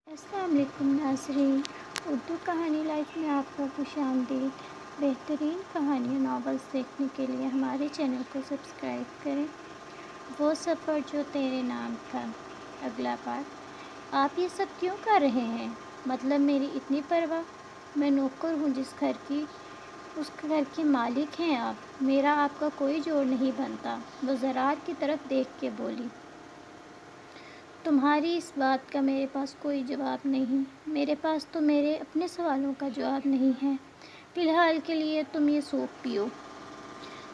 السلام علیکم ناظرین، اردو کہانی لائف میں آپ کو خوش آمدید۔ بہترین کہانیاں ناولز دیکھنے کے لیے ہمارے چینل کو سبسکرائب کریں۔ وہ سفر جو تیرے نام تھا۔ اگلا پارٹ۔ آپ یہ سب کیوں کر رہے ہیں؟ مطلب میری اتنی پرواہ؟ میں نوکر ہوں اس گھر کے مالک ہیں آپ، میرا آپ کا کوئی جوڑ نہیں بنتا۔ وہ زرار کی طرف دیکھ کے بولی۔ تمہاری اس بات کا میرے پاس کوئی جواب نہیں۔ میرے پاس تو میرے اپنے سوالوں کا جواب نہیں ہے۔ فی الحال کے لیے تم یہ سوپ پیو۔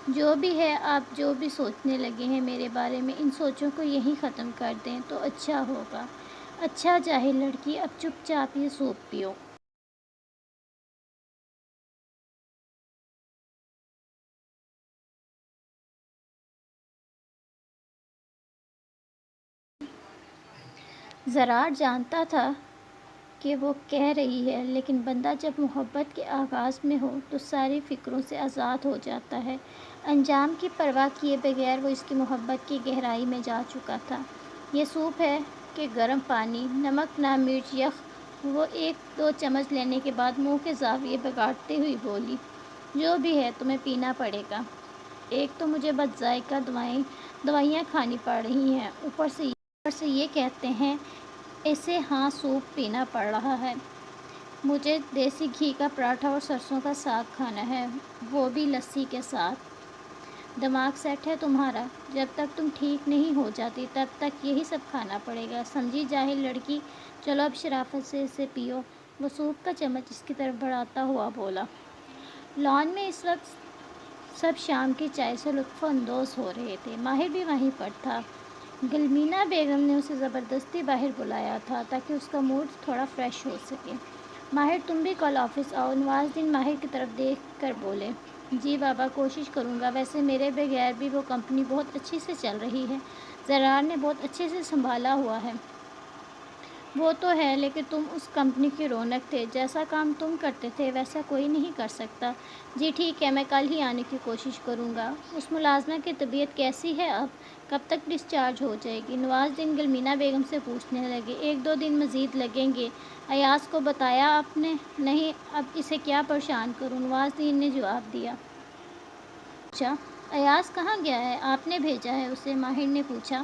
جو بھی ہے، آپ جو بھی سوچنے لگے ہیں میرے بارے میں، ان سوچوں کو یہیں ختم کر دیں تو اچھا ہوگا۔ اچھا جاہل لڑکی، اب چپ چاپ یہ سوپ پیو۔ زرار جانتا تھا کہ وہ کہہ رہی ہے، لیکن بندہ جب محبت کے آغاز میں ہو تو ساری فکروں سے آزاد ہو جاتا ہے۔ انجام کی پرواہ کیے بغیر وہ اس کی محبت کی گہرائی میں جا چکا تھا۔ یہ سوپ ہے کہ گرم پانی، نمک نہ مرچ یخ؟ وہ ایک دو چمچ لینے کے بعد منہ کے زاویے بگاڑتے ہوئی بولی۔ جو بھی ہے تمہیں پینا پڑے گا۔ ایک تو مجھے بد ذائقہ دوائیاں کھانی پڑ رہی ہیں، اوپر سے یہ کہتے ہیں اسے ہاں سوپ پینا پڑ رہا ہے۔ مجھے دیسی گھی کا پراٹھا اور سرسوں کا ساگ کھانا ہے، وہ بھی لسی کے ساتھ۔ دماغ سیٹ ہے تمہارا؟ جب تک تم ٹھیک نہیں ہو جاتی تب تک یہی سب کھانا پڑے گا، سمجھی جاہل لڑکی؟ چلو اب شرافت سے اسے پیو۔ وہ سوپ کا چمچ اس کی طرف بڑھاتا ہوا بولا۔ لان میں اس وقت سب شام کی چائے سے لطف اندوز ہو رہے تھے۔ ماہر بھی وہیں پر تھا۔ گلمینا بیگم نے اسے زبردستی باہر بلایا تھا تاکہ اس کا موڈ تھوڑا فریش ہو سکے۔ ماہر تم بھی کل آفس آؤ۔ نوازالدین ماہر کی طرف دیکھ کر بولے۔ جی بابا، کوشش کروں گا۔ ویسے میرے بغیر بھی وہ کمپنی بہت اچھی سے چل رہی ہے، زرار نے بہت اچھے سے سنبھالا ہوا ہے۔ وہ تو ہے، لیکن تم اس کمپنی کی رونق تھے، جیسا کام تم کرتے تھے ویسا کوئی نہیں کر سکتا۔ جی ٹھیک ہے، میں کل ہی آنے کی کوشش کروں گا۔ اس ملازمہ کی طبیعت کیسی ہے اب؟ کب تک ڈسچارج ہو جائے گی؟ نوازالدین گلمینا بیگم سے پوچھنے لگے۔ ایک دو دن مزید لگیں گے۔ ایاز کو بتایا آپ نے؟ نہیں، اب اسے کیا پریشان کروں، نوازالدین نے جواب دیا۔ اچھا، ایاز کہاں گیا ہے؟ آپ نے بھیجا ہے اسے؟ ماہر نے پوچھا۔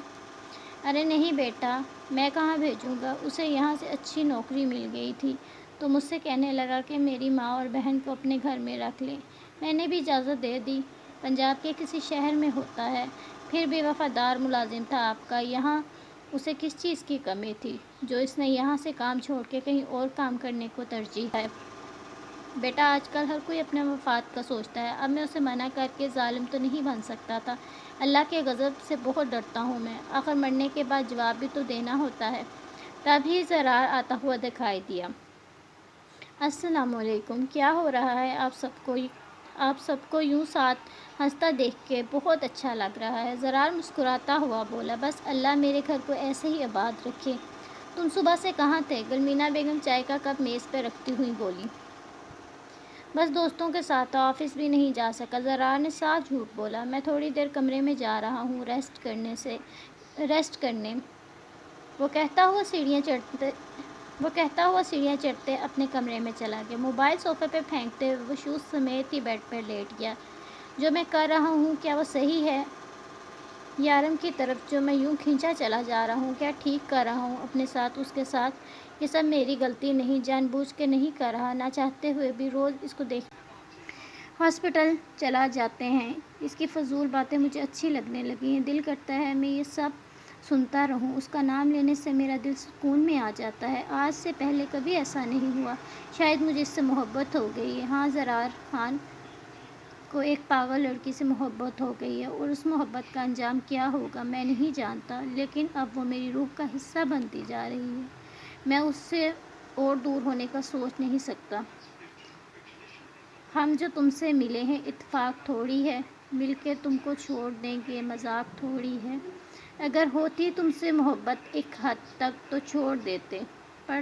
ارے نہیں بیٹا، میں کہاں بھیجوں گا، اسے یہاں سے اچھی نوکری مل گئی تھی تو مجھ سے کہنے لگا کہ میری ماں اور بہن کو اپنے گھر میں رکھ لے۔ میں نے بھی اجازت دے دی۔ پنجاب کے کسی شہر میں ہوتا ہے، پھر بھی وفادار ملازم تھا آپ کا۔ یہاں اسے کس چیز کی کمی تھی جو اس نے یہاں سے کام چھوڑ کے کہیں اور کام کرنے کو ترجیح ہے؟ بیٹا، آج کل ہر کوئی اپنے مفاد کا سوچتا ہے۔ اب میں اسے منع کر کے ظالم تو نہیں بن سکتا تھا۔ اللہ کے غضب سے بہت ڈرتا ہوں میں، آخر مرنے کے بعد جواب بھی تو دینا ہوتا ہے۔ تبھی زرار آتا ہوا دکھائی دیا۔ السلام علیکم، کیا ہو رہا ہے آپ سب کو یوں ساتھ ہنستا دیکھ کے بہت اچھا لگ رہا ہے۔ زرار مسکراتا ہوا بولا۔ بس اللہ میرے گھر کو ایسے ہی آباد رکھے۔ تم صبح سے کہاں تھے؟ گلمینا بیگم چائے کا کپ میز پہ رکھتی ہوئی بولی۔ بس دوستوں کے ساتھ تھا، آفس بھی نہیں جا سکا۔ زرار نے صاف جھوٹ بولا۔ میں تھوڑی دیر کمرے میں جا رہا ہوں ریسٹ کرنے۔ وہ کہتا ہوا سیڑھیاں چڑھتے اپنے کمرے میں چلا گیا۔ موبائل صوفے پہ پھینکتے ہوئے وہ شوز سمیت ہی بیڈ پر لیٹ گیا۔ جو میں کر رہا ہوں کیا وہ صحیح ہے؟ یارم کی طرف جو میں یوں کھنچا چلا جا رہا ہوں، کیا ٹھیک کر رہا ہوں اپنے ساتھ اس کے ساتھ؟ یہ سب میری غلطی نہیں، جان بوجھ کے نہیں کر رہا، نہ چاہتے ہوئے بھی۔ روز اس کو دیکھ ہاسپٹل چلا جاتے ہیں، اس کی فضول باتیں مجھے اچھی لگنے لگی ہیں۔ دل کرتا ہے میں یہ سب سنتا رہوں، اس کا نام لینے سے میرا دل سکون میں آ جاتا ہے۔ آج سے پہلے کبھی ایسا نہیں ہوا۔ شاید مجھے اس سے محبت ہو گئی ہے۔ ہاں، زرار خان کو ایک پاگل لڑکی سے محبت ہو گئی ہے، اور اس محبت کا انجام کیا ہوگا میں نہیں جانتا، لیکن اب وہ میری روح کا حصہ بنتی جا رہی ہے۔ میں اس سے اور دور ہونے کا سوچ نہیں سکتا۔ ہم جو تم سے ملے ہیں اتفاق تھوڑی ہے، مل کے تم کو چھوڑ دیں گے مذاق تھوڑی ہے۔ اگر ہوتی تم سے محبت ایک حد تک تو چھوڑ دیتے، پر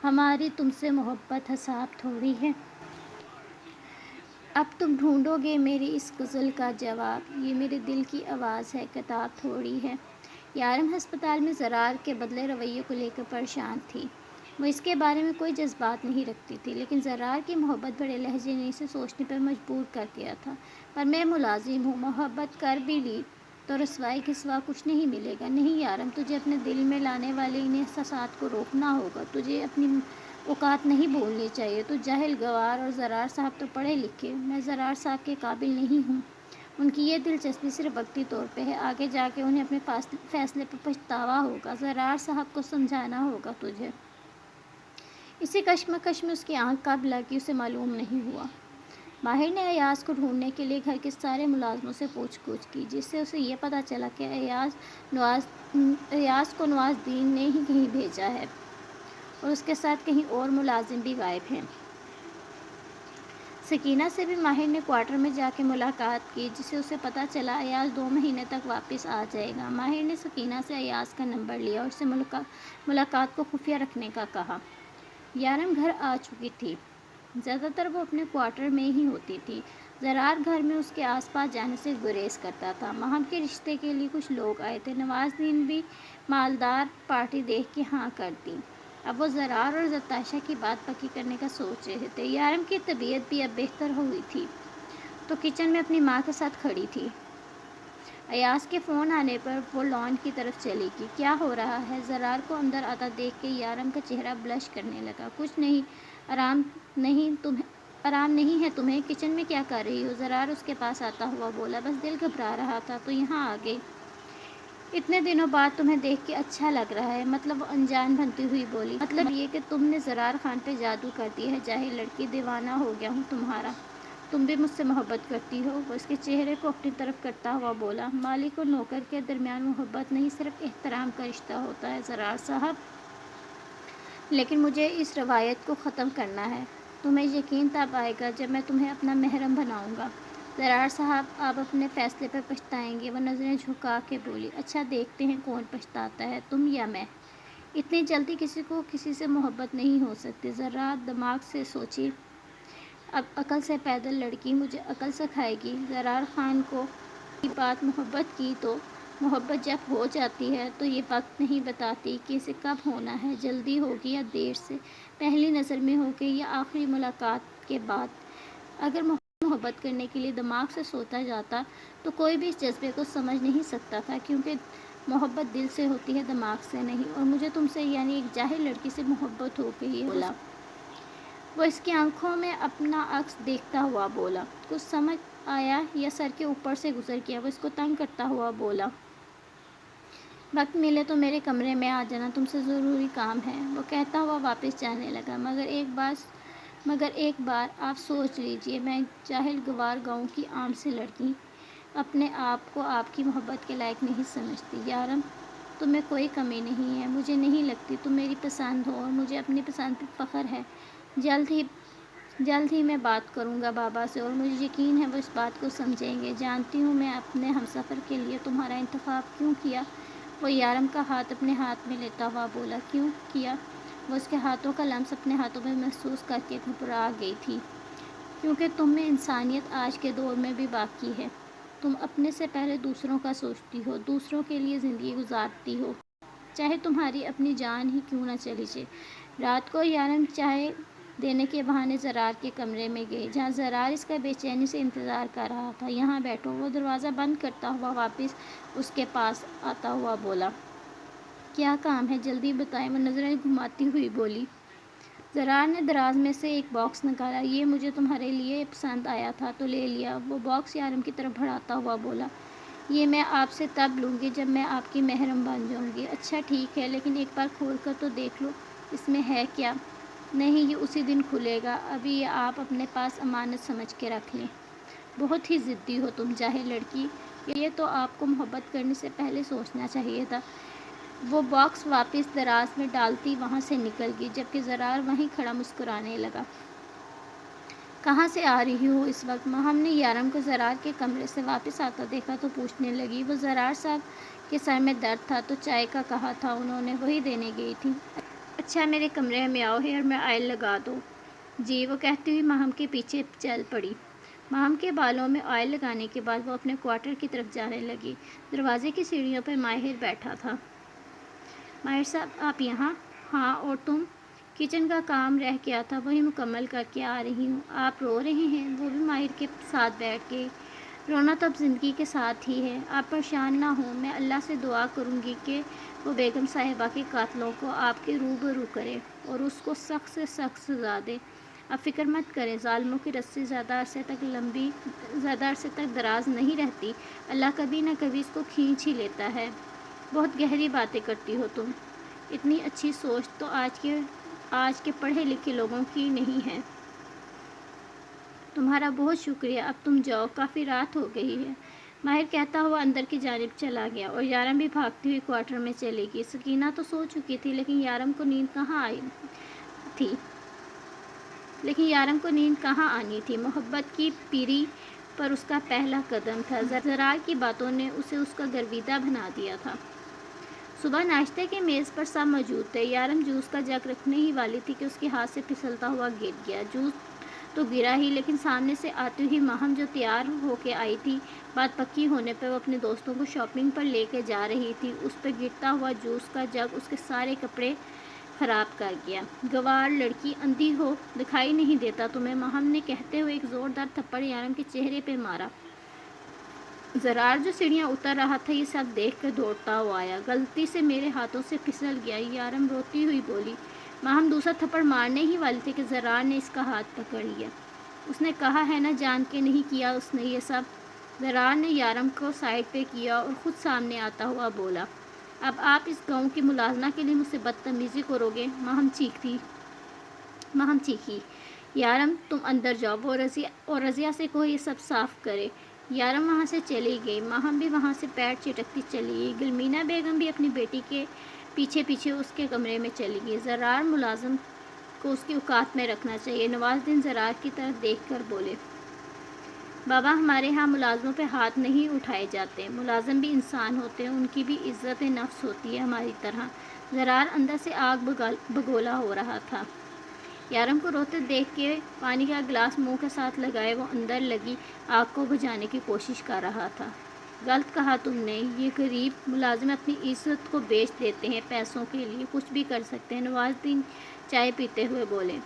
ہماری تم سے محبت حساب تھوڑی ہے۔ اب تم ڈھونڈو گے میری اس غزل کا جواب، یہ میرے دل کی آواز ہے، کتاب تھوڑی ہے۔ یارم ہسپتال میں زرار کے بدلے رویے کو لے کر پریشان تھی۔ وہ اس کے بارے میں کوئی جذبات نہیں رکھتی تھی، لیکن زرار کی محبت بڑے لہجے نے اسے سوچنے پر مجبور کر دیا تھا۔ پر میں ملازم ہوں، محبت کر بھی لی تو رسوائی کے سوا کچھ نہیں ملے گا۔ نہیں یارم، تجھے اپنے دل میں لانے والے ان احساسات کو روکنا ہوگا۔ تجھے اپنی اوقات نہیں بھولنی چاہیے۔ تو جاہل گوار اور زرار صاحب تو پڑھے لکھے، میں زرار صاحب کے قابل نہیں ہوں۔ ان کی یہ دلچسپی صرف وقتی طور پہ ہے، آگے جا کے انہیں اپنے فیصلے پر پچھتاوا ہوگا۔ زرار صاحب کو سمجھانا ہوگا تجھے۔ اسی کشمکش میں اس کی آنکھ کب لگی اسے معلوم نہیں ہوا۔ ماہر نے ایاز کو ڈھونڈنے کے لیے گھر کے سارے ملازموں سے پوچھ گچھ کی، جس سے اسے یہ پتہ چلا کہ ایاز کو نواز الدین نے ہی کہیں بھیجا ہے اور اس کے ساتھ کہیں اور ملازم بھی غائب ہیں۔ سکینہ سے بھی ماہر نے کوارٹر میں جا کے ملاقات کی، جس سے اسے پتہ چلا ایاز 2 مہینے تک واپس آ جائے گا۔ ماہر نے سکینہ سے ایاز کا نمبر لیا اور اسے ملاقات کو خفیہ رکھنے کا کہا۔ یارم گھر آ چکی تھی۔ زیادہ تر وہ اپنے کوارٹر میں ہی ہوتی تھی۔ زرار گھر میں اس کے آس پاس جانے سے گریز کرتا تھا۔ ماہم کے رشتے کے لیے کچھ لوگ آئے تھے۔ نواز الدین بھی مالدار پارٹی دیکھ کے ہاں کر دی۔ اب وہ زرار اور زرتاشا کی بات پکی کرنے کا سوچ رہے تھے۔ یارم کی طبیعت بھی اب بہتر ہوئی تھی تو کچن میں اپنی ماں کے ساتھ کھڑی تھی۔ ایاز کے فون آنے پر وہ لان کی طرف چلی گئی۔ کیا ہو رہا ہے؟ زرار کو اندر آتا دیکھ کے یارم کا چہرہ بلش کرنے لگا۔ کچھ نہیں، آرام نہیں ہے تمہیں؟ کچن میں کیا کر رہی ہو؟ زرار اس کے پاس آتا ہوا بولا۔ بس دل گھبرا رہا تھا تو یہاں آ گئی۔ اتنے دنوں بعد تمہیں دیکھ کے اچھا لگ رہا ہے۔ مطلب؟ وہ انجان بنتی ہوئی بولی۔ مطلب یہ کہ تم نے زرار خان پہ جادو کر دیا ہے، جاہل لڑکی، دیوانہ ہو گیا ہوں تمہارا۔ تم بھی مجھ سے محبت کرتی ہو؟ وہ اس کے چہرے کو اپنی طرف کرتا ہوا بولا۔ مالک اور نوکر کے درمیان محبت نہیں، صرف احترام کا رشتہ ہوتا ہے زرار صاحب۔ لیکن مجھے اس روایت کو ختم کرنا ہے۔ تمہیں یقین تب آئے گا جب میں تمہیں اپنا محرم بناؤں گا۔ زرار صاحب آپ اپنے فیصلے پر پچھتائیں گے۔ وہ نظریں جھکا کے بولی۔ اچھا دیکھتے ہیں کون پچھتاتا ہے، تم یا میں۔ اتنی جلدی کسی کو کسی سے محبت نہیں ہو سکتی۔ زرار دماغ سے سوچی، اب عقل سے پیدل لڑکی مجھے عقل سکھائے گی۔ زرار خان کو کی بات محبت کی تو محبت جب ہو جاتی ہے تو یہ وقت نہیں بتاتی کہ اسے کب ہونا ہے، جلدی ہوگی یا دیر سے، پہلی نظر میں ہوگی یا آخری ملاقات کے بعد۔ اگر محبت کرنے کے لیے دماغ سے سوچا جاتا تو کوئی بھی اس جذبے کو سمجھ نہیں سکتا تھا، کیونکہ محبت دل سے ہوتی ہے، دماغ سے نہیں۔ اور مجھے تم سے یعنی ایک جاہل لڑکی سے محبت ہو گئی ہے، بولا۔ وہ اس کی آنکھوں میں اپنا عکس دیکھتا ہوا بولا۔ کچھ سمجھ آیا یا سر کے اوپر سے گزر گیا؟ وہ اس کو تنگ کرتا ہوا بولا۔ وقت ملے تو میرے کمرے میں آ جانا، تم سے ضروری کام ہے، وہ کہتا ہوا واپس جانے لگا۔ مگر ایک بار آپ سوچ لیجئے، میں جاہل گوار گاؤں کی عام سی لڑکی اپنے آپ کو آپ کی محبت کے لائق نہیں سمجھتی۔ یارم، تم میں کوئی کمی نہیں ہے، مجھے نہیں لگتی تم میری پسند ہو، اور مجھے اپنی پسند پہ فخر ہے۔ جلد ہی میں بات کروں گا بابا سے، اور مجھے یقین ہے وہ اس بات کو سمجھیں گے۔ جانتی ہوں میں اپنے ہمسفر کے لیے تمہارا انتخاب کیوں کیا؟ وہ یارم کا ہاتھ اپنے ہاتھ میں لیتا ہوا بولا۔ کیوں کیا؟ وہ اس کے ہاتھوں کا لمس اپنے ہاتھوں میں محسوس کر کے گھبرا گئی تھی۔ کیونکہ تم میں انسانیت آج کے دور میں بھی باقی ہے۔ تم اپنے سے پہلے دوسروں کا سوچتی ہو، دوسروں کے لیے زندگی گزارتی ہو، چاہے تمہاری اپنی جان ہی کیوں نہ چلی جائے۔ رات کو یارم چائے دینے کے بہانے زرار کے کمرے میں گئی، جہاں زرار اس کا بے چینی سے انتظار کر رہا تھا۔ یہاں بیٹھو، وہ دروازہ بند کرتا ہوا واپس اس کے پاس آتا ہوا بولا۔ کیا کام ہے، جلدی بتائیں، وہ نظریں گھماتی ہوئی بولی۔ زرار نے دراز میں سے ایک باکس نکالا۔ یہ مجھے تمہارے لیے پسند آیا تھا تو لے لیا، وہ باکس یارم کی طرف بڑھاتا ہوا بولا۔ یہ میں آپ سے تب لوں گی جب میں آپ کی محرم بن جاؤں گی۔ اچھا ٹھیک ہے، لیکن ایک بار کھول کر تو دیکھ لو، اس میں ہے کیا؟ نہیں، یہ اسی دن کھلے گا، ابھی یہ آپ اپنے پاس امانت سمجھ کے رکھ لیں۔ بہت ہی ضدی ہو تم، جاہل لڑکی، یہ تو آپ کو محبت کرنے سے پہلے سوچنا چاہیے تھا۔ وہ باکس واپس دراز میں ڈالتی وہاں سے نکل گئی، جبکہ زرار وہیں کھڑا مسکرانے لگا۔ کہاں سے آ رہی ہو اس وقت؟ ماہم نے یارم کو زرار کے کمرے سے واپس آتا دیکھا تو پوچھنے لگی۔ وہ زرار صاحب کے سر میں درد تھا تو چائے کا کہا تھا انہوں نے، وہی دینے گئی تھی۔ اچھا میرے کمرے میں آؤ، ہیئر میں آئل لگا دو۔ جی، وہ کہتی ہوئی ماہم کے پیچھے چل پڑی۔ ماہم کے بالوں میں آئل لگانے کے بعد وہ اپنے کوارٹر کی طرف جانے لگی۔ دروازے کی سیڑھیوں پر ماہر بیٹھا تھا۔ ماہر صاحب آپ یہاں؟ ہاں، اور تم؟ کچن کا کام رہ گیا تھا وہی مکمل کر کے آ رہی ہوں۔ آپ رو رہے ہیں؟ وہ بھی ماہر کے ساتھ بیٹھ گئی۔ رونا تو اب زندگی کے ساتھ ہی ہے۔ آپ پریشان نہ ہوں، میں اللہ سے دعا کروں گی کہ وہ بیگم صاحبہ کے قاتلوں کو آپ کے روبرو کرے اور اس کو سخت سے سخت سزا دے۔ آپ فکر مت کریں، ظالموں کی رسی زیادہ عرصے تک دراز نہیں رہتی۔ اللہ کبھی نہ کبھی اس کو کھینچ ہی لیتا ہے۔ بہت گہری باتیں کرتی ہو تم۔ اتنی اچھی سوچ تو آج کے پڑھے لکھے لوگوں کی نہیں ہے۔ تمہارا بہت شکریہ، اب تم جاؤ، کافی رات ہو گئی ہے۔ ماہر کہتا ہوا اندر کی جانب چلا گیا اور یارم بھی بھاگتی ہوئی کوارٹر میں چلی گئی۔ سکینہ تو سو چکی تھی لیکن یارم کو نیند کہاں آنی تھی۔ محبت کی پیری پر اس کا پہلا قدم تھا۔ زرار کی باتوں نے اسے اس کا گرویدہ بنا دیا تھا۔ صبح ناشتے کے میز پر سب موجود تھے۔ یارم جوس کا جگ رکھنے ہی والی تھی کہ اس کے ہاتھ سے پھسلتا ہوا گر گیا۔ جوس تو گرا ہی، لیکن سامنے سے آتی ہوئی ماہم جو تیار ہو کے آئی تھی، بات پکی ہونے پہ وہ اپنے دوستوں کو شاپنگ پر لے کے جا رہی تھی، اس پہ گرتا ہوا جوس کا جگ اس کے سارے کپڑے خراب کر گیا۔ گوار لڑکی، اندھی ہو، دکھائی نہیں دیتا تمہیں؟ ماہم نے کہتے ہوئے ایک زوردار تھپڑ یارم کے چہرے پہ مارا۔ زرار جو سیڑھیاں اتر رہا تھا یہ سب دیکھ کر دوڑتا ہوا آیا۔ غلطی سے میرے ہاتھوں سے پھسل گیا، یارم روتی ہوئی بولی۔ ماہم دوسرا تھپڑ مارنے ہی والی تھی کہ زرار نے اس کا ہاتھ پکڑ لیا۔ اس نے کہا ہے نا جان کے نہیں کیا اس نے یہ سب۔ زرار نے یارم کو سائڈ پہ کیا اور خود سامنے آتا ہوا بولا، اب آپ اس گاؤں کی ملازمہ کے لیے مجھ سے بدتمیزی کرو گے؟ ماہم چیخی۔ یارم تم اندر جاؤ اور رضیہ سے کہو یہ سب صاف کرے۔ یارم وہاں سے چلی گئی۔ ماہم بھی وہاں سے پیر چٹکتی چلی گئی۔ گلمینا بیگم بھی اپنی بیٹی کے پیچھے پیچھے اس کے کمرے میں چلی گئی۔ زرار ملازم کو اس کی اوقات میں رکھنا چاہیے۔ نواز الدین زرار کی طرف دیکھ کر بولے، بابا ہمارے ہاں ملازموں پہ ہاتھ نہیں اٹھائے جاتے، ملازم بھی انسان ہوتے ہیں، ان کی بھی عزت نفس ہوتی ہے ہماری طرح۔ زرار اندر سے آگ بگولا ہو رہا تھا۔ یارم کو روتے دیکھ کے پانی کا گلاس منہ کے ساتھ لگائے وہ اندر لگی آگ کو بجھانے کی کوشش کر رہا تھا۔ غلط کہا تم نے، یہ غریب ملازم اپنی عزت کو بیچ دیتے ہیں، پیسوں کے لیے کچھ بھی کر سکتے ہیں۔ نواز الدین چائے پیتے ہوئے بولے۔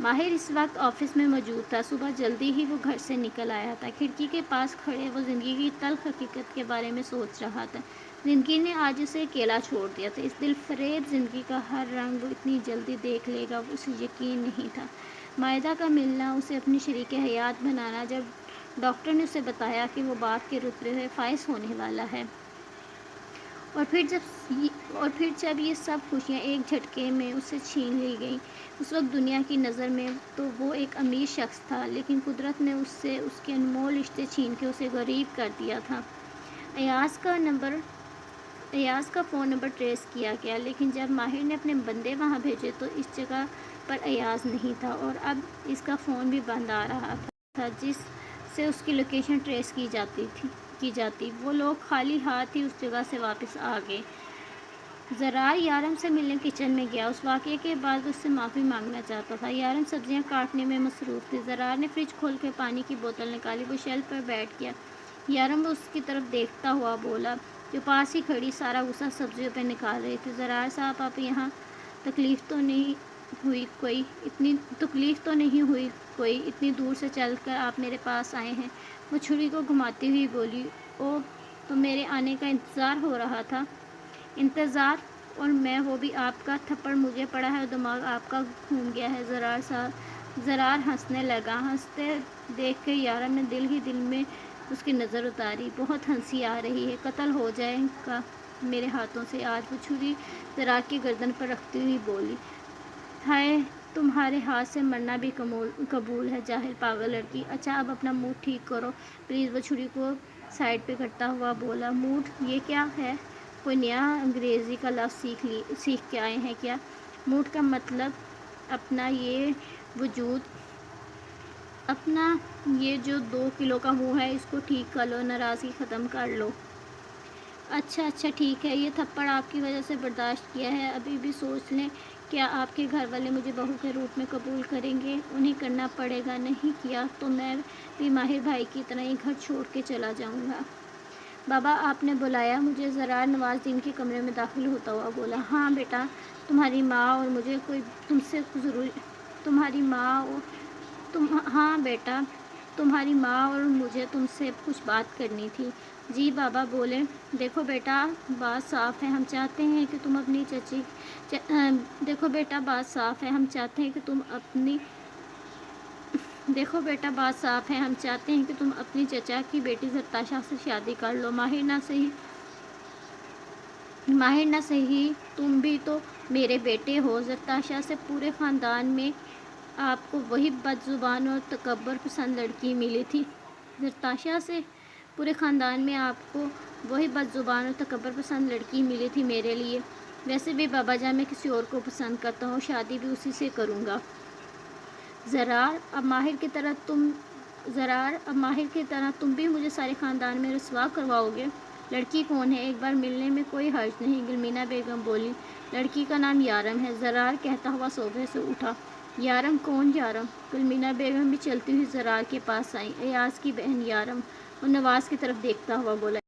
ماہر اس وقت آفس میں موجود تھا۔ صبح جلدی ہی وہ گھر سے نکل آیا تھا۔ کھڑکی کے پاس کھڑے وہ زندگی کی تلخ حقیقت کے بارے میں سوچ رہا تھا۔ زندگی نے آج اسے اکیلا چھوڑ دیا تھا۔ اس دل فریب زندگی کا ہر رنگ وہ اتنی جلدی دیکھ لے گا اسے یقین نہیں تھا۔ مائدہ کا ملنا، اسے اپنی شریک حیات بنانا، جب ڈاکٹر نے اسے بتایا کہ وہ باپ کے رتبے سے فائز ہونے والا ہے، اور پھر جب یہ سب خوشیاں ایک جھٹکے میں اس سے چھین لی گئیں، اس وقت دنیا کی نظر میں تو وہ ایک امیر شخص تھا، لیکن قدرت نے اس سے اس کے انمول رشتے چھین کے اسے غریب کر دیا تھا۔ ایاز کا فون نمبر ٹریس کیا گیا، لیکن جب ماہر نے اپنے بندے وہاں بھیجے تو اس جگہ پر ایاز نہیں تھا، اور اب اس کا فون بھی بند آ رہا تھا جس سے اس کی لوکیشن ٹریس کی جاتی۔ وہ لوگ خالی ہاتھ ہی اس جگہ سے واپس آ گئے۔ زرار یارم سے ملنے کچن میں گیا۔ اس واقعے کے بعد وہ اس سے معافی مانگنا چاہتا تھا۔ یارم سبزیاں کاٹنے میں مصروف تھی۔ زرار نے فریج کھول کے پانی کی بوتل نکالی، وہ شیلف پر بیٹھ گیا۔ یارم وہ اس کی طرف دیکھتا ہوا بولا، جو پاس ہی کھڑی سارا غصہ سبزیوں پہ نکال رہی تھی، زرار صاحب آپ یہاں تکلیف تو نہیں ہوئی کوئی؟ اتنی دور سے چل کر آپ میرے پاس آئے ہیں؟ وہ چھری کو گھماتی ہوئی بولی، اوہ تو میرے آنے کا انتظار ہو رہا تھا۔ انتظار؟ اور میں وہ بھی آپ کا تھپڑ مجھے پڑا ہے اور دماغ آپ کا گھوم گیا ہے زرار صاحب۔ زرار ہنسنے لگا۔ ہنستے دیکھ کے یارم نے دل ہی دل میں اس کی نظر اتاری۔ بہت ہنسی آ رہی ہے، قتل ہو جائے گا میرے ہاتھوں سے آج۔ وہ چھری زرار کی گردن پر رکھتی ہوئی بولی، ہائے تمہارے ہاتھ سے مرنا بھی قبول ہے جاہل پاگل لڑکی۔ اچھا اب اپنا موڈ ٹھیک کرو پلیز۔ وہ چھری کو سائڈ پہ کرتا ہوا بولا، موڈ؟ یہ کیا ہے؟ کوئی نیا انگریزی کا لفظ سیکھ کے آئے ہیں کیا؟ موڈ کا مطلب اپنا یہ وجود، اپنا یہ جو 2 کلو کا منہ ہے اس کو ٹھیک کر لو، ناراضگی ختم کر لو۔ اچھا ٹھیک ہے، یہ تھپڑ آپ کی وجہ سے برداشت کیا ہے، ابھی بھی سوچ لیں کیا آپ کے گھر والے مجھے بہو کے روپ میں قبول کریں گے؟ انہیں کرنا پڑے گا، نہیں کیا تو میں بھی ماہر بھائی کی طرح یہ گھر چھوڑ کے چلا جاؤں گا۔ بابا آپ نے بلایا مجھے؟ زرار نوازدین کے کمرے میں داخل ہوتا ہوا بولا۔ ہاں بیٹا، تمہاری ماں اور مجھے کوئی تم سے ضروری تمہاری ماں اور ہاں بیٹا، تمہاری ماں اور مجھے تم سے کچھ بات کرنی تھی۔ جی بابا بولیں۔ دیکھو بیٹا بات صاف ہے، ہم چاہتے ہیں کہ تم اپنی دیکھو بیٹا بات صاف ہے، ہم چاہتے ہیں کہ تم اپنی چچا کی بیٹی زرتاشا سے شادی کر لو۔ ماہر نہ صحیح تم بھی تو میرے بیٹے ہو۔ زرتاشا سے پورے خاندان میں آپ کو وہی بد زبان اور تکبر پسند لڑکی ملی تھی میرے لیے۔ ویسے بھی بابا جان میں کسی اور کو پسند کرتا ہوں، شادی بھی اسی سے کروں گا۔ زرار اب ماہر کی طرح تم بھی مجھے سارے خاندان میں رسوا کرواؤ گے؟ لڑکی کون ہے؟ ایک بار ملنے میں کوئی حرج نہیں، گلمینا بیگم بولی۔ لڑکی کا نام یارم ہے، زرار کہتا ہوا صوفے سے اٹھا۔ یارم؟ کون یارم؟ گلمینا بیگم بھی چلتی ہوئی زرار کے پاس آئیں۔ ایاز کی بہن یارم، وہ نواز کی طرف دیکھتا ہوا بولا۔